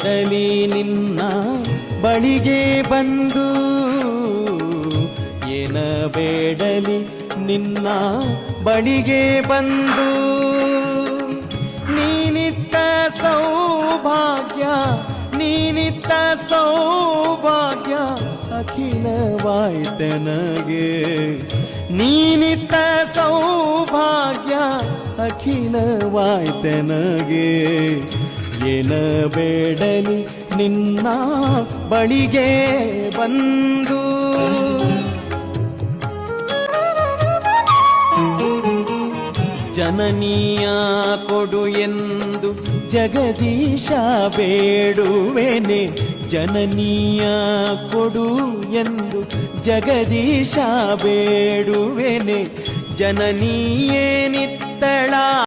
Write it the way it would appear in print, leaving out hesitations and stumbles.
ಬೇಡಲಿ ನಿನ್ನ ಬಳಿಗೆ ಬಂದು ಏನ ಬೇಡಲಿ ನಿನ್ನ ಬಳಿಗೆ ಬಂದು ನೀನಿತ್ತ ಸೌಭಾಗ್ಯ ನೀನಿತ್ತ ಸೌಭಾಗ್ಯ ಅಖಿಲವಾಯ್ತನಗೆ ನೀನಿತ್ತ ಸೌಭಾಗ್ಯ ಅಖಿಲವಾಯ್ತನಗೆ ಏನ ಬೇಡಲಿ ನಿನ್ನ ಬಳಿಗೆ ಬಂದು ಜನನೀಯ ಕೊಡು ಎಂದು ಜಗದೀಶ ಬೇಡುವೆನೆ ಜನನೀಯ ಕೊಡು ಎಂದು ಜಗದೀಶ ಬೇಡುವೆನೆ ಜನನೀಯೇ ನಿತ್ತಳ